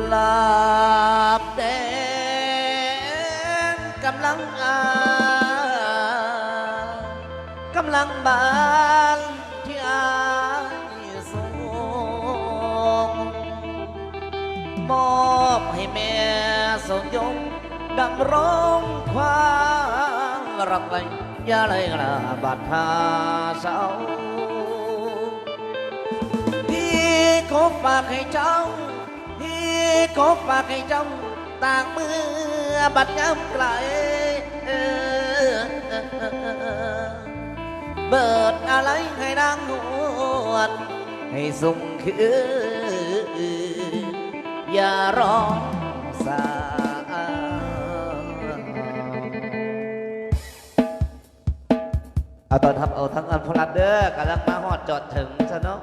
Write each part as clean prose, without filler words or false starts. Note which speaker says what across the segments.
Speaker 1: หลาบแดงกำลังกำลังบานที่อายส่งมอบให้แม่สมยงดำร้องความรักไว้อย่าเลยกระบาดทาเศร้าพี่ขอฝากให้เจ้าขอฝากให้เจ้าต่างมือบัดย้ำไกลเบิดอะไรให้นางนวลให้ส่งคืนอย่ารอสาเอาตอนทับเอาทั้งอันพลัดเด้อกำลังมาหอดจอดถึงซะเนาะ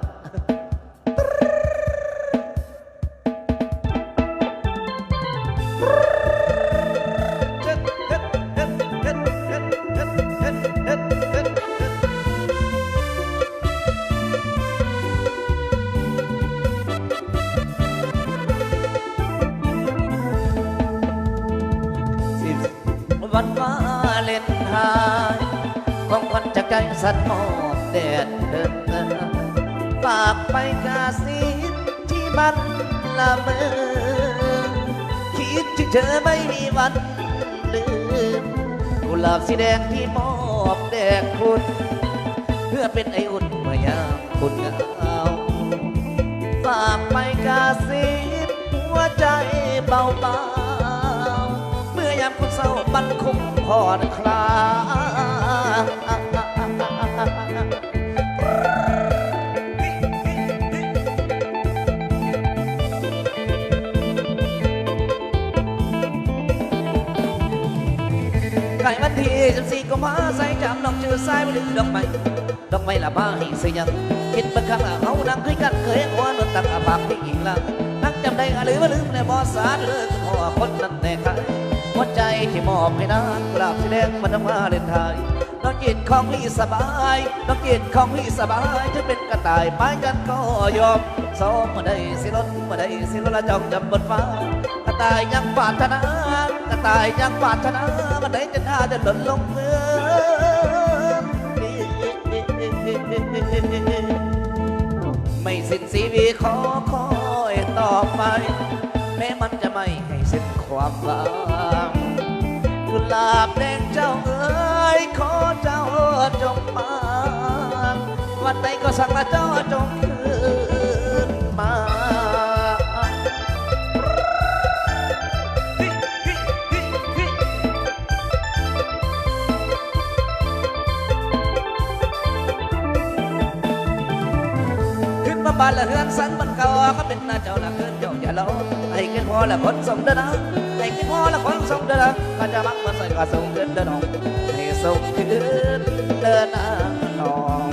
Speaker 1: วันวาเลนไทน์ของคนจากใจสัตว์หมอบแดดฝากไปกาสิที่มันละเมอคิดถึงเธอไม่มีวันลืมกุหลาบสีแดงที่มอบแด่คุณเพื่อเป็นไออุ่นเมื่อยามคุณเหงาฝากไปกาสิหัวใจเบาเมื่อยามคุณเศร้าบันคุ้มพอดคลาไก่วันที่14 กุมภาพันธ์ใส่จำน้องชื่อสายไปลืมดอกไม้ละบ้าให้เสียงคิดบังคับเอานังคุยกันเคยหัวนุ่นตักอาบากที่หญิงละนักจำได้หรือว่าลืมในบ่อสารเลิกหัวคนนั้นแน่ใครหัวใจที่มอบให้นางกราบสีแดงมันมาเล่นไทยน้องจิตของพี่สบายน้องจิตของพี่สบายจะเป็นกระต่ายไม้กันก็ยอมซ้อมมาได้สิรถมาได้สิรถละจองจำบนฟ้ากระต่ายยังปรารถนากระต่ายยังปรารถนามันได้จะน่าจะหล่นลงเมืองไม่สิ้นชีวิตขอคอยต่อไปแม้มันจะไม่ให้สิ้นความหวังกุหลาบแดงเจ้าเอ๋ยขอเจ้าจงมาวันใดก็สั่งละเจ้าจงคืนมาบ้านละเฮือนสันมันเก่าก็เป็นหน้าเจ้าละเฮือนเจ้าอย่าล้อให้กินพอละคนส่งเดินให้กินพอละคนส่งเดินก็จะมักมาใส่ก็ส่งเดินน้องให้ส่งเดินน้อง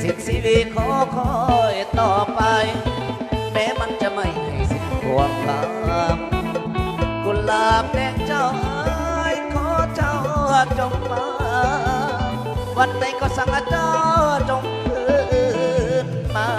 Speaker 1: สิ้นชีวิตขอคอยต่อไปแม้มันจะไม่ให้สิ้นความหวังกุหลาบแดงเจ้าเอ๋ยขอเจ้าจงมาวันใดก็สั่งเจ้าจงคืนมา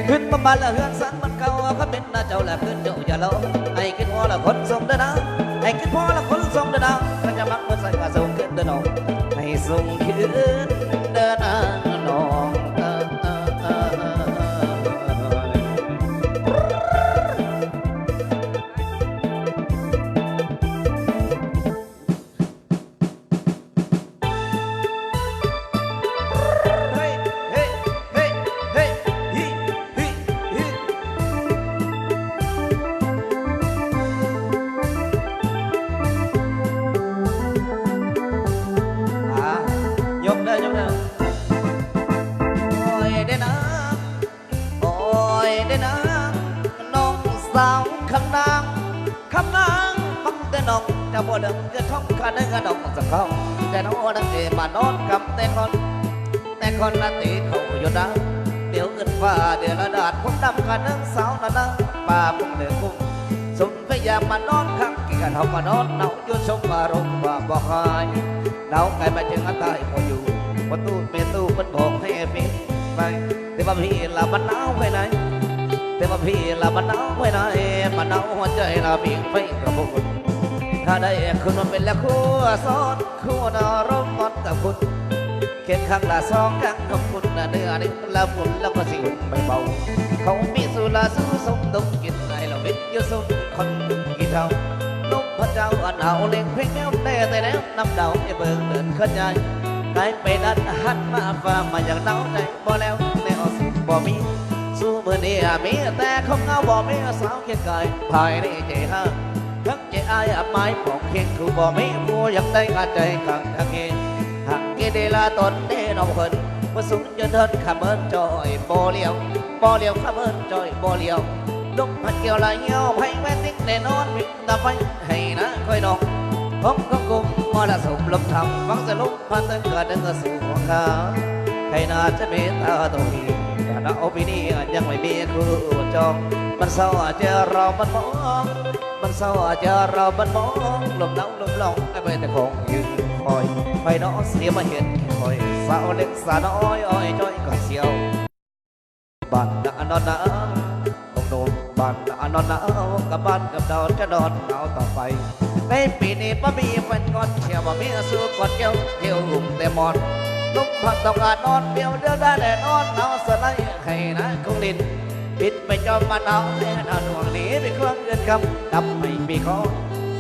Speaker 1: ขึ้นมาบ้านละเฮือนสันมันเก่าก็เป็นหน้าเจ้าละขึ้นเจ้าอย่าล้อให้กินพอละคนส่งเดินให้กินพอละคนส่งเดินก็จะมักมาใส่ก็ส่งขึ้นเดินน้องให้ส่งขึ้นเดินน้องยกเด้อยกเด้อ จะบ่เดิมก็ท่องกันได้กระดกสักเขาแต่น้องนั่งเอมานอนกับแต่คนละตีเขาอยู่นะเดี๋ยวเงินฟ้าเดี๋ยวระดาษผมดำกันนั่งสาวนั่นนะป่าพุ่งเดือดพุ่งสมพยายามมานอนข้างกี่กันเขามานอนเนาอยู่ชมมารมว่าบอกหายเนาไก่มาจึงอันตายพออยู่ประตูเมตูมันบอกให้พี่ไปแต่ว่าพี่ละมันหนาวไปไหนแต่ว่าพี่ละมันหนาวไปไหนมันหนาวหัวใจละเพียงไม่กระพุ้งถ้าได้คุณมันเป็นแล้วคู่ซ้อนคู่นอรมมันกับคุณเข็นข้างละสองข้างกับคุณเนื้อนี่ละฝุ่นแล้วก็สิอุ่นไม่เบาเขามีสุราสู้สมดมกินในเราวิทยุสมคนกี่เท่าลูกพระเจ้าอันเอาเลี้ยงเพลงแก้วแต่แล้วน้ำดาวไอ้เบิ่งเดินขึ้นใหญ่ได้ไปดันหันมาฟ้ามาอย่างหนาวใจบ่แล้วแนวสิบ่มีสู้มือนี้มีแต่เขาเงาบ่มีสาวเคียงกายภายในใจห้าทั้งใจอายไม้ปอกเคียงคือบ่มีผู้อยากได้กาใจขังทั้งเองหากกิเดลาตนเด้น้องเพิ่นว่าสูงจนเดินขามเอิญจอยบ่เลี้ยวขามเอิญจอยบ่เลี้ยวลมพัดเกี่ยวลายเงี้ยวให้แม่ติ๊กแน่นอนวิ่งตามไปให้นะค่อยนองผมก็กุมมรสุมลมทำฟังจะลุกพันตั้งเกิดตั้งกระสู่หัวขาใครน่าจะเมตตาตัวนี้แต่เราปีนี้ยังไม่มีคู่จองมันเศร้าจะรอมันมองมันเศร้าจะรอมันมองลมหนาวลมลองไอ้ใบแต่คงยืนคอยไปน้อเสียมาเห็นคอยสาวเล็กสาวน้อยอ้อยจ้อยก็เสียวบ้านนอนนะโดนบ้านนอนนะกับบ้านกับดาวจะนอนเอาต่อไปในปีนี้ป้ามีแฟนก่อนเที่ยวมามีสู้กอดเกี่ยวเที่ยวหุ่มแต่มอนลุกพักต้องการนอนเบี้ยวเดือดได้แต่นอนเอาสไลด์ให้นะคงดินปิดไปจอมมาเอาแน่นอนห่วงนี้เป็นเครื่องเงินคำดำไม่มีข้อ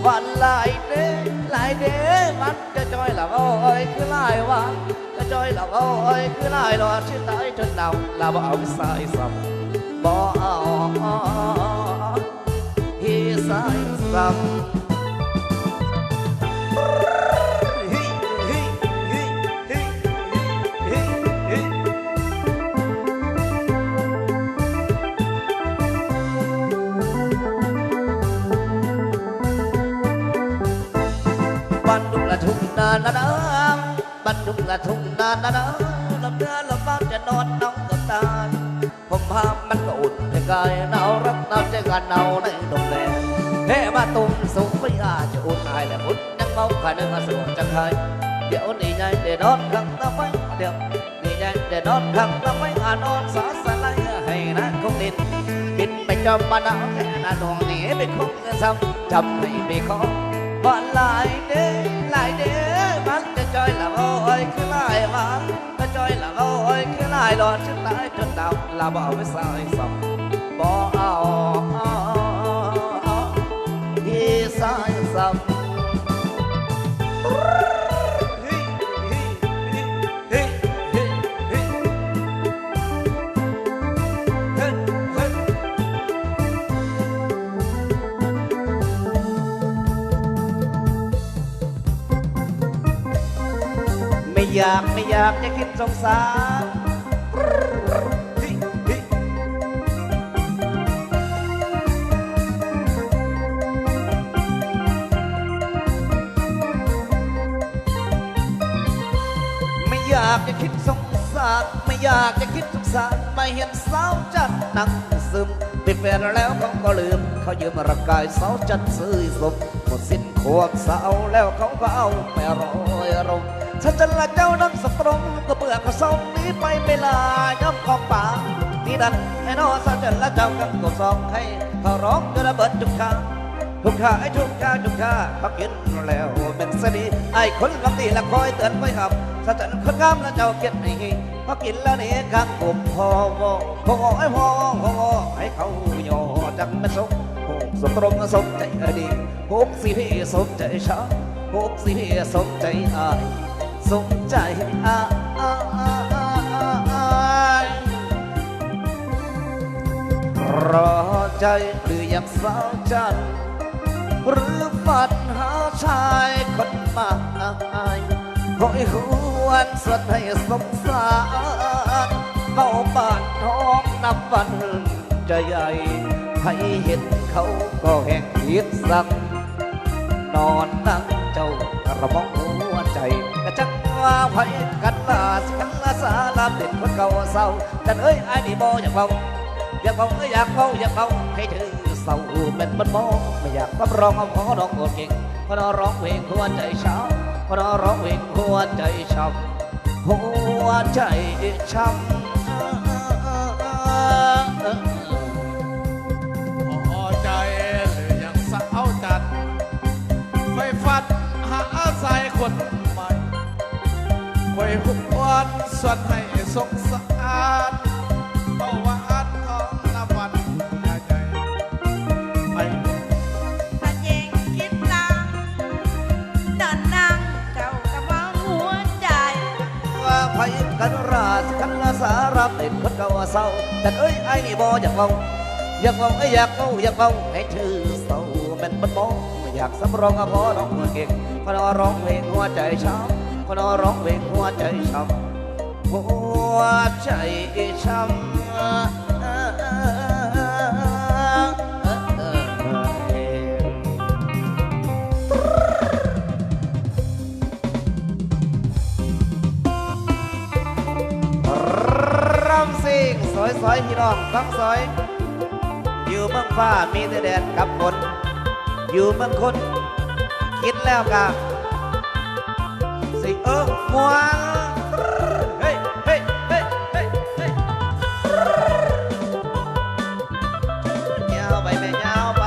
Speaker 1: วันหลายเด้มันจะจอยหลับเอาเอ้ยคือลายว่าจะจอยหลับเอาเอ้ยคือลายรอชื่อตายจนดำลาบ่เอาสายสับบ่เอาที่สายสับบันดุงละทุ่งนานานาบันดุงละทุ่งนานานาลำเนื้อลำบ้านจะนอนน้องกับตาผมพามันก็อุ่นใจกายหนาวรักหนาวใจกันหนาวในดงแดงเฮ้มาตุ้มสูงไม่อาจจะอุ่นอายและอุ่นยังเมาขาเนื้อสวงจังไห้เดี๋ยวนี่ไงเดี๋ยวนอนข้างตาไฟเดี๋ยวนี่ไงเดี๋ยวนอนข้างตาไฟนอนสาสลายให้นะคงดินบินไปจอมมาหนาวแค่นาดวงนี้ไปคงเงินซ้ำจำให้ไปขอว่าหลายเด้มันจะจอยหลับโอ้ยคือลายมันจะจอยหลับโอ้ยคือลายรอจนตายจนดาวลาบ่เอาไปใส่สับบ่เอาที่ใส่สับไม่อยากจะคิดสงสารไม่อยากจะคิดสงสารไม่อยากจะคิดสงสารไม่เห็นสาวจันนั่งซึมเป็นแฟนแล้วเขาก็ลืมเขายืมร่างกายสาวจันซื้อสมหมดสิ้นควบสาวแล้วเขาก็เอาไม่รอยรมถ้าจะละเจ้านั่งสตรงก็เบื่อก็ส่งนี้ไปไม่ลาย่อมของป่านี่ดันไอ้น้อสาวจะละเจ้ากันก็ส่งให้เขาร้องจะระเบิดจุกขาไอ้จุกขาเขากินแล้วเป็นสนีไอ้คนลำตีละคอยเตือนไว้ครับถ้าจะคนงามละเจ้าเก็บให้เขากินแล้วนี่ข้างผมพอไอ้พอให้เขาโยจังเป็นสุขสตรงสมใจดีพวกสิพี่สมใจช้าพวกสิพี่สมใจอายสมใจรอใจหรืออยากสาวจันหรือฝันหาชายคนมาหอยหวนสดให้สงสารเมาบ้านท้องนับวันใจใหญ่ให้เห็นเขาก็แห่งคิดสั่ง นอนนั่งเจ้ากระมองหัวใจกระจังว่าไผกันลาสิกันลาสาลามเด็ดคนเก่าเศร้าจันเอ้ยไอ้นี่บ่อยากเบาอยากเบาอยากเบาอยากเบาให้เธอเศร้าเป็นมันมองไม่อยากรับรองเอาขอร้องโอเก่งขอร้องเพลงหัวใจช้ำขอร้องเพลงหัวใจช้ำหัวใจช้ำ
Speaker 2: พอใจหรือยังสาวจัดไฟฟัดหาสายคนใหม่ไว้หุบวันส่วนให้สงสารเบาหวานของละวันใจไป
Speaker 3: ถ้าเย่งคิดลังเดินนั่งเจ้ากำลังหัวใจ
Speaker 1: ว่าไผกันราสกันลาสารามเด็ดคนเก่าเศร้าแต่เอ้ยไอ้นี่บ่อยากเบาอยากเบาอยากเบาอยากเบาให้เธอเศร้าเป็นมันมองไม่อยากสำรองเอาพอร้องเก่งพอร้องเพลงหัวใจช้ำพอร้องเพลงหัวใจช้ำหัวใจช้ำรำสิ่งสวยๆพี่น้องทั้งสวยอยู่เมืองฟ้ามีแต่แดดกับฝนอยู่เมืองคนคิดแล้วกะสิมัวเฮ้ยเฮ้ยเฮ้ยเฮ้ยเฮ้ยยาวไปแม่ยาวไป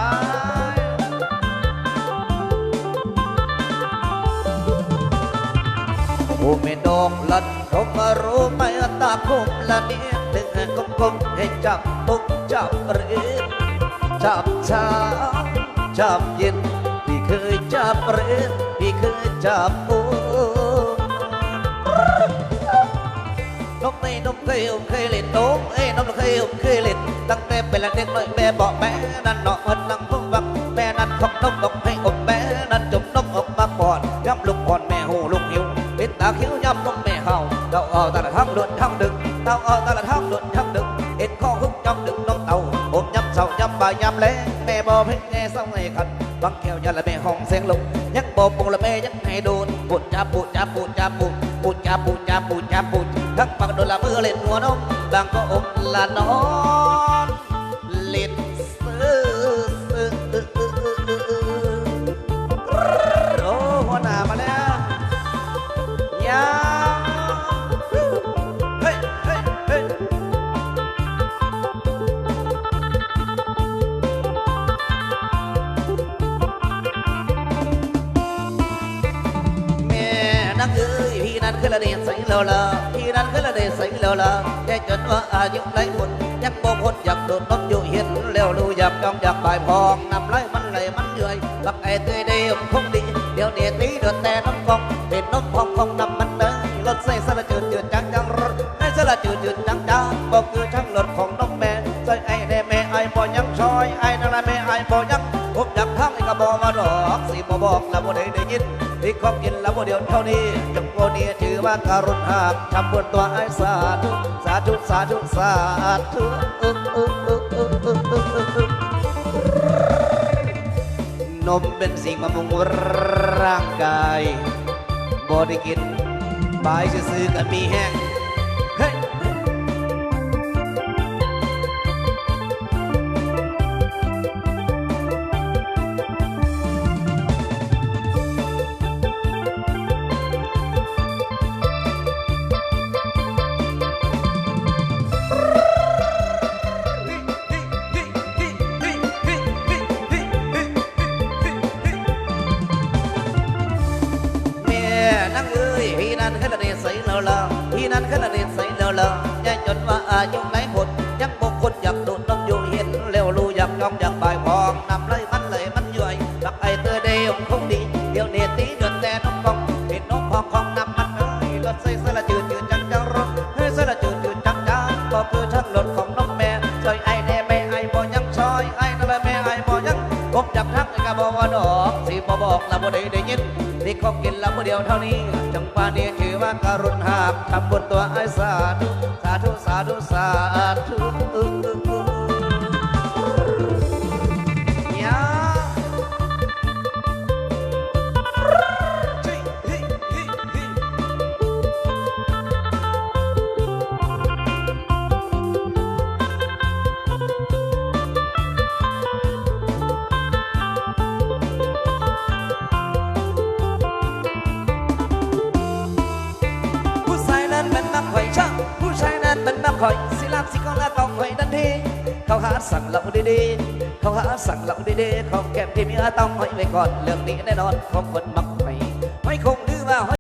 Speaker 1: โอ้แม่ดอกลัดผมมารู้ไหมตาคมละเนียดถึงให้กลมๆให้จับปุ๊บจับเรียนจับช้าจับเย็นพี่เคยจับเรียนพี่เคยจับปูนกไม่นกเคยเล่นนกนกเคยเล่นตั้งแต่เป็นเด็กน้อยแม่บอกแม่นั่นเนาะมันนั่งฟังฟังแม่นั่นของนกบอกให้อมแม่นั่นจมนกออกมาก่อนย้ำลูกก่อนแม่หูลูกหิวเป็นตาคิ้วย้ำนกแม่เห่าเต่าเอาตาละทั้งเดือดทั้งดึกเต่าเอาตาละทั้งเดือดทั้งดึกเอ็ดข้อฮึกย้ำดึกน้องเต่าผมย้ำเสาย้ำบ่ายย้ำแล้แม่บอกให้แง่เศร้าไงกันบังแก้วยาละแม่ห้องเสียงลงยักบอกปงละแม่ยักให้โดนปูจับปูจับปูจับปูปูจับปูจับปูจับปูทักปักโดนละมือเล่นหัวนมบางก็อมละนอนเล่นโอ้หัวหน้ามาแล้วยาเฮ้ยเฮ้ยเฮ้ยแม่นักเอ้ยพี่นั้นคือละเดียนใส่แล้วล่ะพี่นั้นคือละเดียนใส่แล้วล่ะแค่จนว่าอายุไรหมดยักโบกคนอยากโดนน้ำอยู่เห็นแล้วรู้อยากจ้องอยากบ่ายพองนำไรมันเลยมันเยื่อยบักไอ้เตยเดียวคงดีเดี๋ยวเนี่ยตีเดือดแต่น้ำฟองเป็นน้ำฟองของนำมันเดินรถใส่สละจืดจืดจังจังรถให้สละจืดจืดจังจังบอกคือช่างรถของน้องแม่ใส่ไอ้แน่แม่ไอ้บ่ยังชอยไอ้นั่นละแม่ไอ้บ่ยังผมอยากทั้งไอ้กระบอกมาดอกสิบ่บอกแล้วบ่ได้ยินที่ของกินแล้วบ่เดียวเท่านี้จังโบนี้ถือว่าการุณหากทำบุญตัวไอ้สาธุสาธุสาธุสาธุนมเป็นสิ่งบำรุงร่างกายบ่ได้กินบายซื้อๆกันมีแห้งเฮ้ยพี่นั้นขนาดเรียนใส่แล้วล่ะยายจนว่าอายุไหนหมดยังบกคนอยากโดนน้องอยู่เห็นเร็วรู้อยากจ้องอยากบ่ายพองนำเลยมันย่อยรักไอ้เตยเดียวคงดีเดี๋ยวเนี่ยตีเดือดแต่น้องฟองเห็นน้องพองของนำมันเลยรถใส่สละจืดจืดจังจังรถให้สละจืดจืดจังจังบอกคือทั้งรถของน้องแม่ซอยไอ้แน่แม่ไอ้บ่ยังซอยไอ้นั่นแหละแม่ไอ้บ่ยังผมจับทั้งไอ้กระบอกว่าดอกสิบ่บอกแล้วบ่ได้ยินที่เขากินแล้วบ่เดียวเท่านี้จังป่านี้ถือว่าการุณหากทำบุญตัวไอ้สาธุสาธุสาธุสาธุยา คอยสิลักสิก็ละต้องคอยทันทีเขาหาสั่งเราดีๆเขาหาสั่งเราดีๆของแก้มที่มีต้องคอยไว้ก่อนเรื่องนี้แน่นอนของคนมักไม่คงดื้อว่า